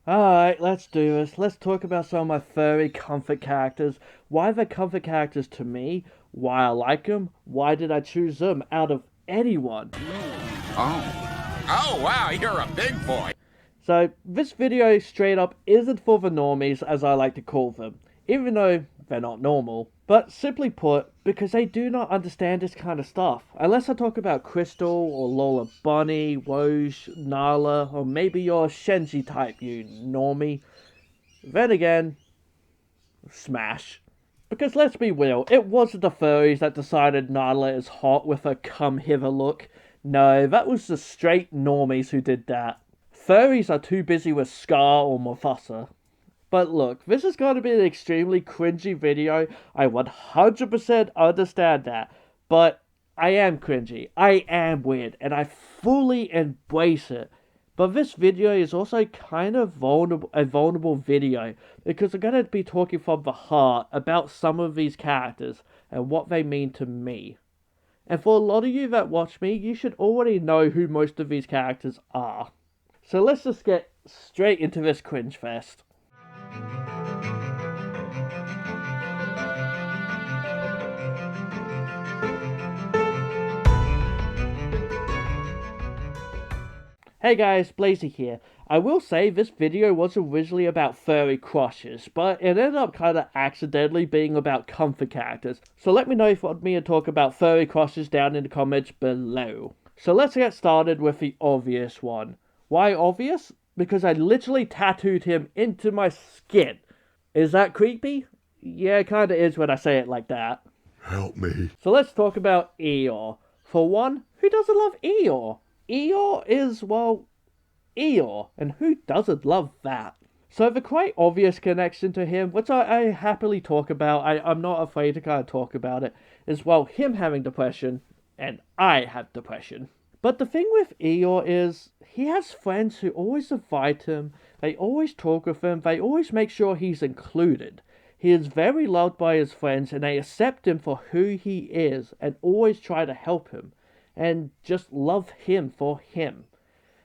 Alright, let's do this. Let's talk about some of my furry comfort characters. Why they're comfort characters to me, why I like them, why did I choose them out of anyone. Oh. Oh, wow, you're a big boy. So, this video straight up isn't for the normies, as I like to call them, even though they're not normal. But simply put, because they do not understand this kind of stuff. Unless I talk about Crystal, or Lola Bunny, Woj, Nala, or maybe your Shenji type, you normie. Then again, smash. Because let's be real, it wasn't the furries that decided Nala is hot with her come hither look. No, that was the straight normies who did that. Furries are too busy with Scar or Mufasa. But look, this is going to be an extremely cringy video. I 100% understand that. But I am cringy. I am weird. And I fully embrace it. But this video is also kind of a vulnerable video. Because I'm going to be talking from the heart about some of these characters. And what they mean to me. And for a lot of you that watch me, you should already know who most of these characters are. So let's just get straight into this cringe fest. Hey guys, Blazie here. I will say this video was originally about furry crushes, but it ended up kinda accidentally being about comfort characters. So let me know if you want me to talk about furry crushes down in the comments below. So let's get started with the obvious one. Why obvious? Because I literally tattooed him into my skin. Is that creepy? Yeah, it kinda is when I say it like that. Help me. So let's talk about Eeyore. For one, who doesn't love Eeyore? Eeyore is, well, Eeyore, and who doesn't love that? So the quite obvious connection to him, which I happily talk about, I'm not afraid to kind of talk about it, is, well, him having depression, and I have depression. But the thing with Eeyore is, he has friends who always invite him, they always talk with him, they always make sure he's included. He is very loved by his friends, and they accept him for who he is, and always try to help him, and just love him for him.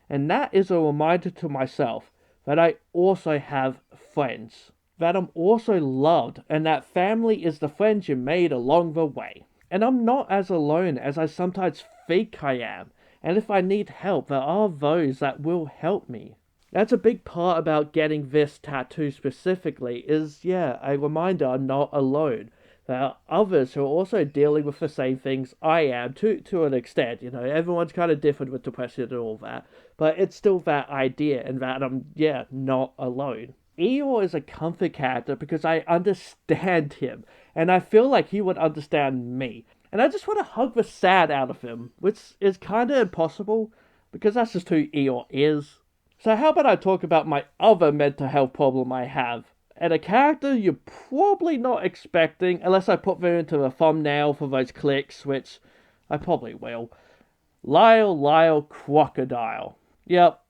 And that is a reminder to myself that I also have friends, that I'm also loved, and that family is the friends you made along the way. And I'm not as alone as I sometimes think I am, and if I need help, there are those that will help me. That's a big part about getting this tattoo specifically, is, yeah, a reminder I'm not alone. There are others who are also dealing with the same things I am, to an extent, everyone's kind of different with depression and all that, but it's still that idea, and that I'm, not alone. Eeyore is a comfort character because I understand him, and I feel like he would understand me. And I just want to hug the sad out of him, which is kind of impossible, because that's just who Eeyore is. So how about I talk about my other mental health problem I have, and a character you're probably not expecting, unless I put them into a thumbnail for those clicks, which I probably will. Lyle Crocodile. Yep.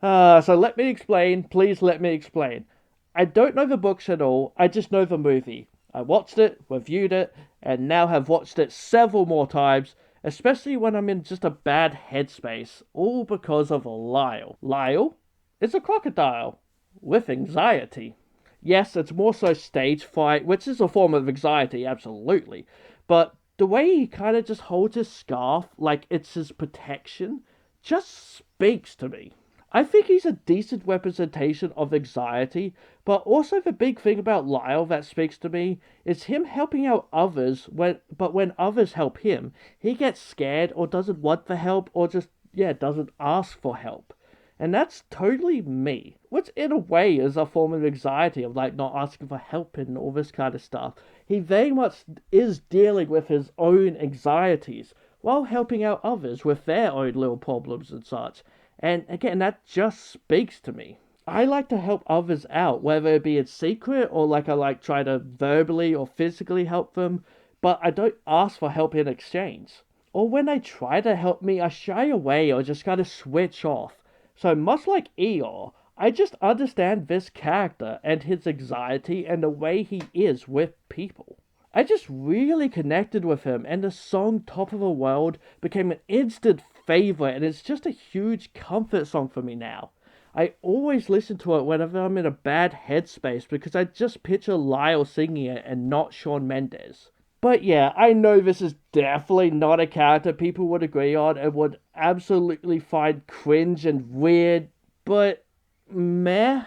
So let me explain, please let me explain. I don't know the books at all, I just know the movie. I watched it, reviewed it, and now have watched it several more times, especially when I'm in just a bad headspace, all because of Lyle. Lyle is a crocodile with anxiety. Yes, it's more so stage fright, which is a form of anxiety, absolutely, but the way he kind of just holds his scarf like it's his protection just speaks to me. I think he's a decent representation of anxiety, but also the big thing about Lyle that speaks to me is him helping out others, but when others help him, he gets scared or doesn't want the help or just, doesn't ask for help. And that's totally me, which in a way is a form of anxiety of like not asking for help and all this kind of stuff. He very much is dealing with his own anxieties while helping out others with their own little problems and such. And again, that just speaks to me. I like to help others out, whether it be in secret or like I like try to verbally or physically help them, but I don't ask for help in exchange. Or when they try to help me, I shy away or just kind of switch off. So much like Eeyore, I just understand this character and his anxiety and the way he is with people. I just really connected with him, and the song Top of the World became an instant favorite, and it's just a huge comfort song for me now. I always listen to it whenever I'm in a bad headspace because I just picture Lyle singing it and not Shawn Mendes. But yeah, I know this is definitely not a character people would agree on and would absolutely find cringe and weird, but meh.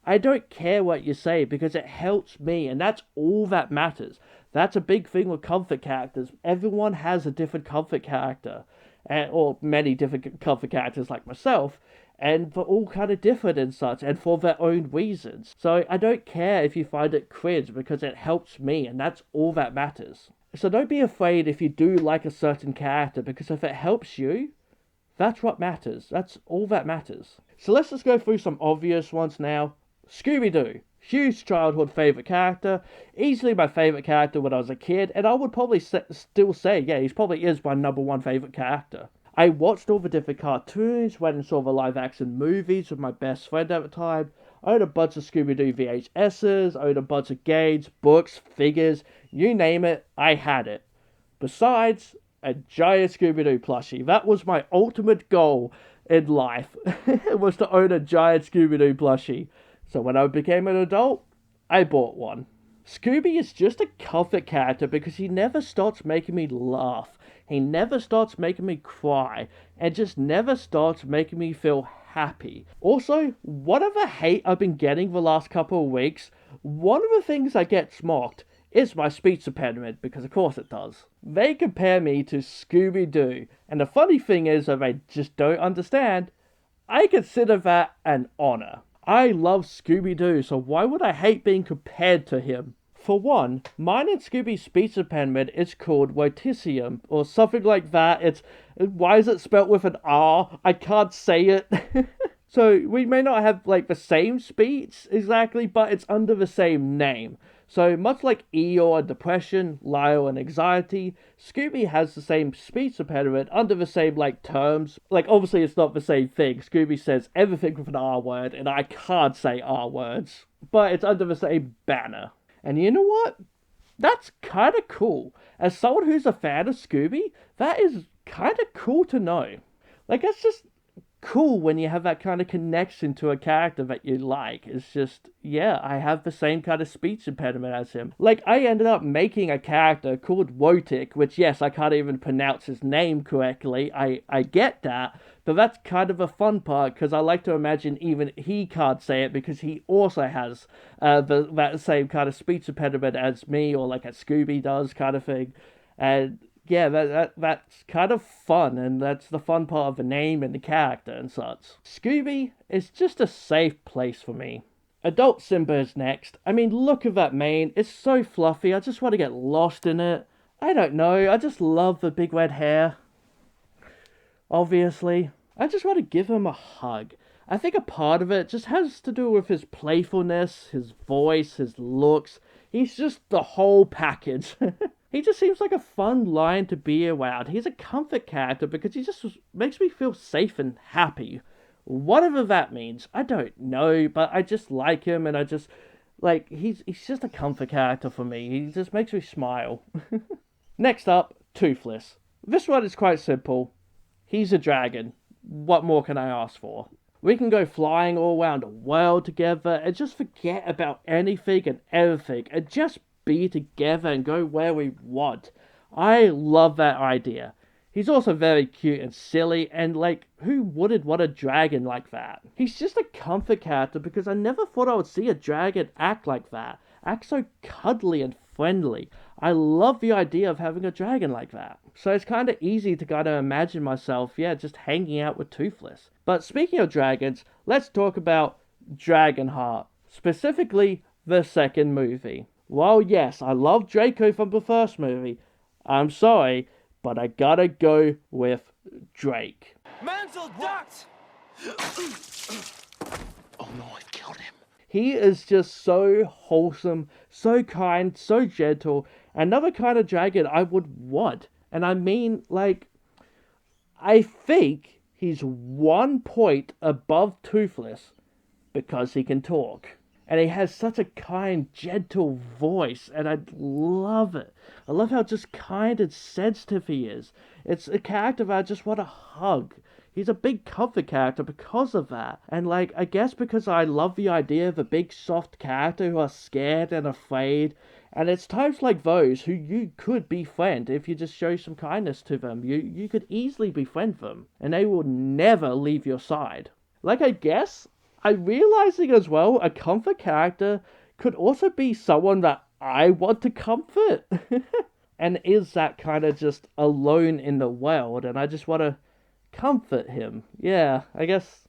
I don't care what you say because it helps me, and that's all that matters. That's a big thing with comfort characters. Everyone has a different comfort character, or many different comfort characters like myself, and they're all kind of different and such, and for their own reasons. So I don't care if you find it cringe because it helps me, and that's all that matters. So don't be afraid if you do like a certain character, because if it helps you, that's what matters. That's all that matters. So let's just go through some obvious ones now. Scooby-Doo. Huge childhood favourite character. Easily my favourite character when I was a kid, and I would probably still say, yeah, he probably is my number one favourite character. I watched all the different cartoons, went and saw the live-action movies with my best friend at the time. I owned a bunch of Scooby-Doo VHSs, I owned a bunch of games, books, figures, you name it, I had it. Besides, a giant Scooby-Doo plushie. That was my ultimate goal in life, was to own a giant Scooby-Doo plushie. So when I became an adult, I bought one. Scooby is just a comfort character because he never stops making me laugh. He never stops making me cry. And just never stops making me feel happy. Also, whatever hate I've been getting the last couple of weeks, one of the things I get mocked is my speech impediment, because of course it does. They compare me to Scooby-Doo, and the funny thing is that they just don't understand, I consider that an honor. I love Scooby-Doo, so why would I hate being compared to him? For one, mine and Scooby's speech impediment is called Wotisium, or something like that. Why is it spelt with an R? I can't say it. So we may not have like the same speech exactly, but it's under the same name. So much like Eeyore and depression, Lyle and anxiety, Scooby has the same speech impediment under the same like terms. Like obviously it's not the same thing. Scooby says everything with an R word and I can't say R words. But it's under the same banner. And you know what? That's kind of cool. As someone who's a fan of Scooby, that is kind of cool to know. Like that's just cool when you have that kind of connection to a character that you like. It's just, yeah, I have the same kind of speech impediment as him. Like, I ended up making a character called Wotik, which, yes, I can't even pronounce his name correctly. I get that, but that's kind of a fun part, because I like to imagine even he can't say it, because he also has that same kind of speech impediment as me, or like a Scooby does kind of thing. And yeah, that's kind of fun, and that's the fun part of the name and the character and such. Scooby is just a safe place for me. Adult Simba is next. I mean, look at that mane. It's so fluffy. I just want to get lost in it. I don't know. I just love the big red hair. Obviously. I just want to give him a hug. I think a part of it just has to do with his playfulness, his voice, his looks. He's just the whole package. He just seems like a fun lion to be around. He's a comfort character because he just makes me feel safe and happy. Whatever that means, I don't know, but I just like him, and I just, like, he's just a comfort character for me. He just makes me smile. Next up, Toothless. This one is quite simple. He's a dragon. What more can I ask for? We can go flying all around the world together and just forget about anything and everything and just be together and go where we want. I love that idea. He's also very cute and silly, and like, who wouldn't want a dragon like that? He's just a comfort character because I never thought I would see a dragon act like that. Act so cuddly and friendly. I love the idea of having a dragon like that. So it's kind of easy to kind of imagine myself, yeah, just hanging out with Toothless. But speaking of dragons, let's talk about Dragonheart. Specifically, the second movie. Well, yes, I love Draco from the first movie. I'm sorry, but I gotta go with Drake. Mansell ducked! Oh no, I've killed him. He is just so wholesome, so kind, so gentle. Another kind of dragon I would want. And I mean, like, I think he's 1 point above Toothless because he can talk. And he has such a kind, gentle voice, and I love it. I love how just kind and sensitive he is. It's a character that I just want to hug. he's a big comfort character because of that. And like, I guess because I love the idea of a big soft character who are scared and afraid. And it's times like those who you could befriend if you just show some kindness to them. You could easily befriend them, and they will never leave your side. Like, I guess I'm realizing as well, a comfort character could also be someone that I want to comfort. And is that kind of just alone in the world, and I just want to comfort him. Yeah, I guess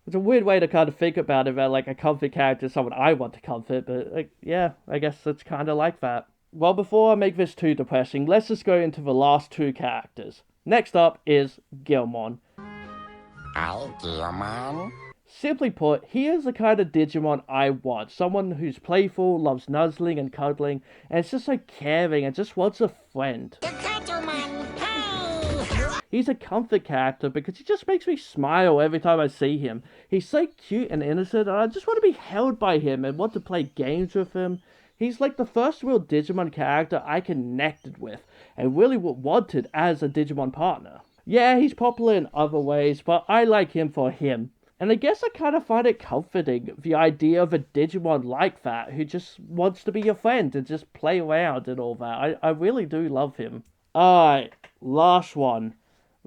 it's a weird way to kind of think about it, that like a comfort character is someone I want to comfort, but like, yeah, I guess it's kind of like that. Well, before I make this too depressing, let's just go into the last two characters. Next up is Gilmon. Hi, Gilmon. Simply put, he is the kind of Digimon I want. Someone who's playful, loves nuzzling and cuddling, and is just so caring and just wants a friend. He's a comfort character because he just makes me smile every time I see him. He's so cute and innocent, and I just want to be held by him and want to play games with him. He's like the first real Digimon character I connected with and really wanted as a Digimon partner. Yeah, he's popular in other ways, but I like him for him. And I guess I kind of find it comforting, the idea of a Digimon like that, who just wants to be your friend and just play around and all that. I really do love him. Alright, last one.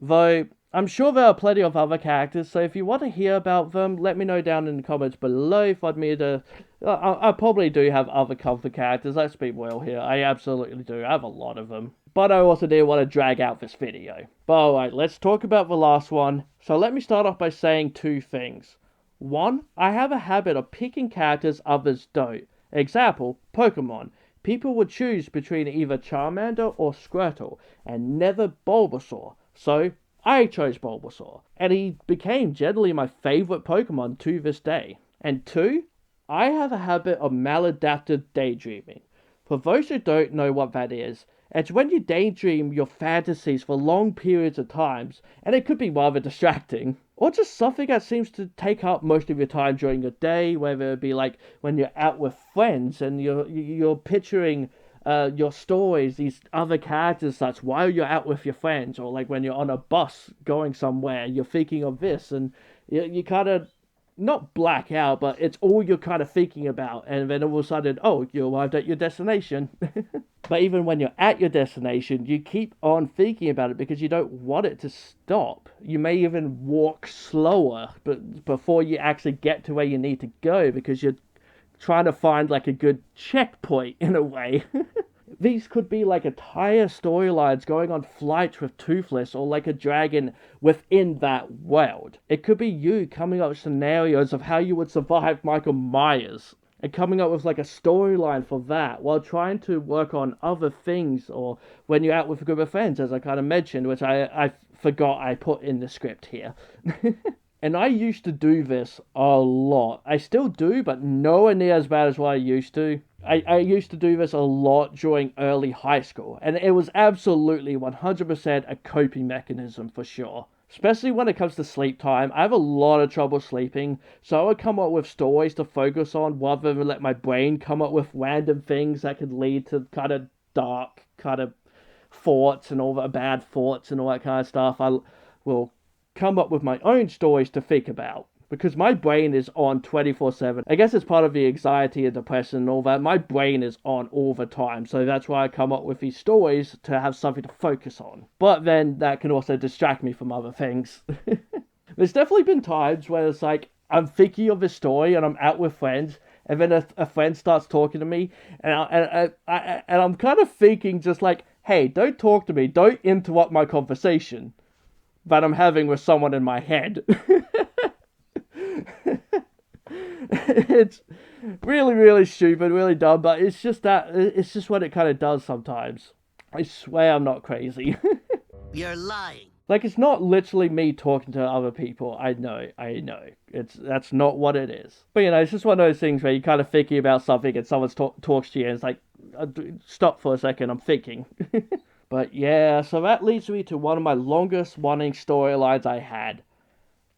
Though, I'm sure there are plenty of other characters, so if you want to hear about them, let me know down in the comments below if I'd me to... I probably do have other comfort characters, let's be real here. I absolutely do, I have a lot of them. But I also didn't want to drag out this video. But alright, let's talk about the last one. So let me start off by saying two things. One, I have a habit of picking characters others don't. Example, Pokemon. People would choose between either Charmander or Squirtle, and never Bulbasaur. So, I chose Bulbasaur. And he became generally my favourite Pokemon to this day. And two, I have a habit of maladaptive daydreaming. For those who don't know what that is, it's when you daydream your fantasies for long periods of times, and it could be rather distracting. Or just something that seems to take up most of your time during your day, whether it be like when you're out with friends and you're picturing your stories, these other characters such while you're out with your friends, or like when you're on a bus going somewhere, you're thinking of this, and you kind of not black out, but it's all you're kind of thinking about, and then all of a sudden, oh, you arrived at your destination. But even when you're at your destination, you keep on thinking about it because you don't want it to stop. You may even walk slower but before you actually get to where you need to go because you're trying to find like a good checkpoint in a way. These could be like entire storylines going on flights with Toothless, or like a dragon within that world. It could be you coming up with scenarios of how you would survive Michael Myers, and coming up with like a storyline for that, while trying to work on other things, or when you're out with a group of friends, as I kind of mentioned, which I forgot I put in the script here. And I used to do this a lot. I still do, but nowhere near as bad as what I used to. I used to do this a lot during early high school, and it was absolutely 100% a coping mechanism for sure. Especially when it comes to sleep time, I have a lot of trouble sleeping, so I would come up with stories to focus on rather than let my brain come up with random things that could lead to kind of dark kind of thoughts and all the bad thoughts and all that kind of stuff. I will come up with my own stories to think about, because my brain is on 24/7. I guess it's part of the anxiety and depression and all that. My brain is on all the time, so that's why I come up with these stories, to have something to focus on. But then that can also distract me from other things. There's definitely been times where it's like I'm thinking of a story and I'm out with friends, and then a friend starts talking to me, and I'm kind of thinking just like, hey, don't talk to me, don't interrupt my conversation that I'm having with someone in my head. It's really, really stupid, really dumb, but it's just what it kind of does sometimes. I swear I'm not crazy. You're lying. Like, it's not literally me talking to other people. I know. That's not what it is. But, you know, it's just one of those things where you're kind of thinking about something and someone talks to you and it's like, stop for a second, I'm thinking. But yeah, so that leads me to one of my longest running storylines I had,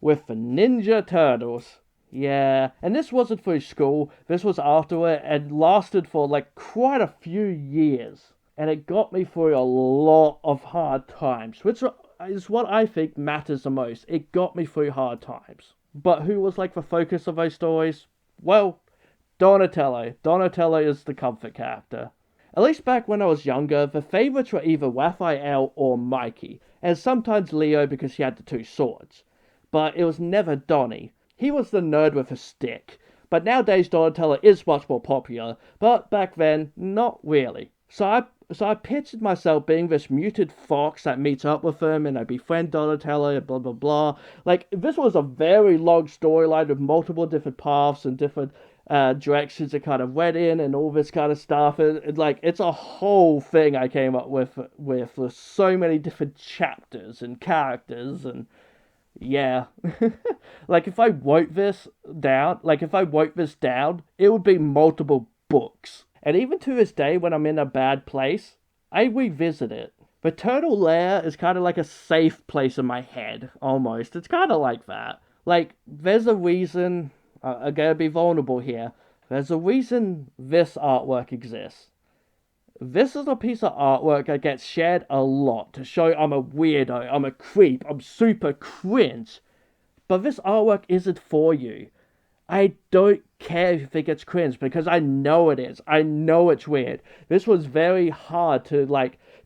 with the Ninja Turtles. Yeah, and this wasn't through school, this was afterward, and lasted for like quite a few years. And it got me through a lot of hard times, which is what I think matters the most. It got me through hard times. But who was like the focus of those stories? Well, Donatello. Donatello is the comfort character. At least back when I was younger, the favourites were either Raphael or Mikey, and sometimes Leo because he had the two swords. But it was never Donnie. He was the nerd with a stick. But nowadays Donatello is much more popular, but back then, not really. So I pictured myself being this muted fox that meets up with him and I befriend Donatello and blah blah blah. Like, this was a very long storyline with multiple different paths and different directions it kind of went in and all this kind of stuff. Like, it's a whole thing I came up with so many different chapters and characters and yeah. Like, if I wrote this down, it would be multiple books. And even to this day, when I'm in a bad place, I revisit it. The Turtle Lair is kind of like a safe place in my head, almost. It's kind of like that. Like, there's a reason, I'm gonna be vulnerable here, there's a reason this artwork exists. This is a piece of artwork that gets shared a lot to show I'm a weirdo, I'm a creep, I'm super cringe. But this artwork isn't for you. I don't care if it gets cringe because I know it is. I know it's weird. This was very hard to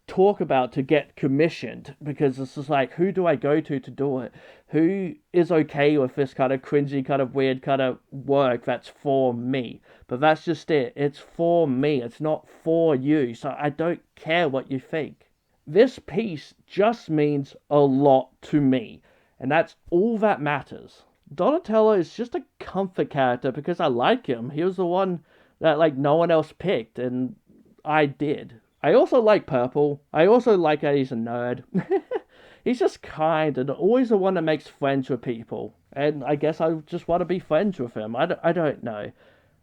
talk about to get commissioned because it's just like, who do I go to do it? Who is okay with this kind of cringy, kind of weird kind of work that's for me? But that's just it. It's for me. It's not for you. So I don't care what you think. This piece just means a lot to me. And that's all that matters. Donatello is just a comfort character because I like him. He was the one that no one else picked, and I did. I also like Purple. I also like that he's a nerd. He's just kind and always the one that makes friends with people. And I guess I just want to be friends with him. I don't know.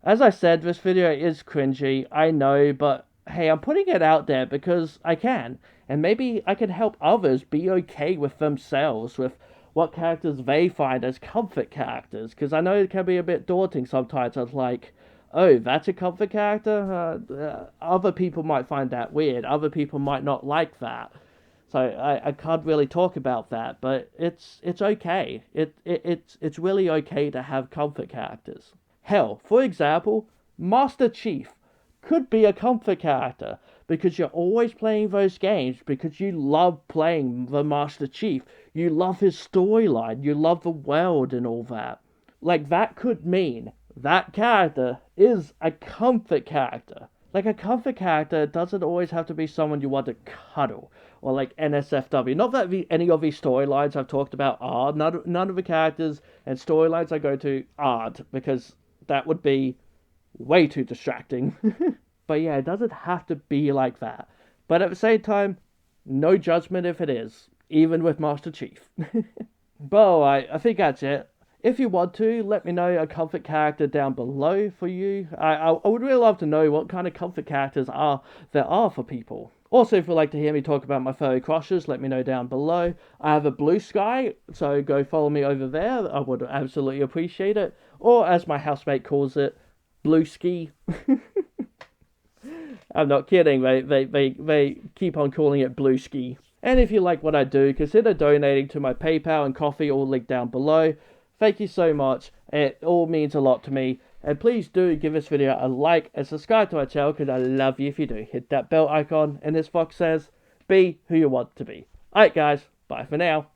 As I said, this video is cringy, I know, but hey, I'm putting it out there because I can. And maybe I can help others be okay with themselves, with what characters they find as comfort characters, because I know it can be a bit daunting sometimes. I was like, oh, that's a comfort character? Other people might find that weird. Other people might not like that. So I can't really talk about that, but it's okay. It's really okay to have comfort characters. Hell, for example, Master Chief could be a comfort character because you're always playing those games because you love playing the Master Chief. You love his storyline. You love the world and all that. Like, that could mean that character is a comfort character. Like, a comfort character doesn't always have to be someone you want to cuddle. Or like NSFW. Not that any of these storylines I've talked about are. None of the characters and storylines I go to aren't. Because that would be way too distracting. But yeah, it doesn't have to be like that. But at the same time, no judgment if it is. Even with Master Chief. But I think that's it. If you want to, let me know a comfort character down below for you. I would really love to know what kind of comfort characters there are for people. Also, if you'd like to hear me talk about my furry crushes, let me know down below. I have a Blue Sky, so go follow me over there. I would absolutely appreciate it. Or, as my housemate calls it, Blue Ski. I'm not kidding. They keep on calling it Blue Ski. And if you like what I do, consider donating to my PayPal and Coffee, all linked down below. Thank you so much. It all means a lot to me. And please do give this video a like and subscribe to my channel because I love you if you do. Hit that bell icon. And as Fox says, be who you want to be. Alright guys, bye for now.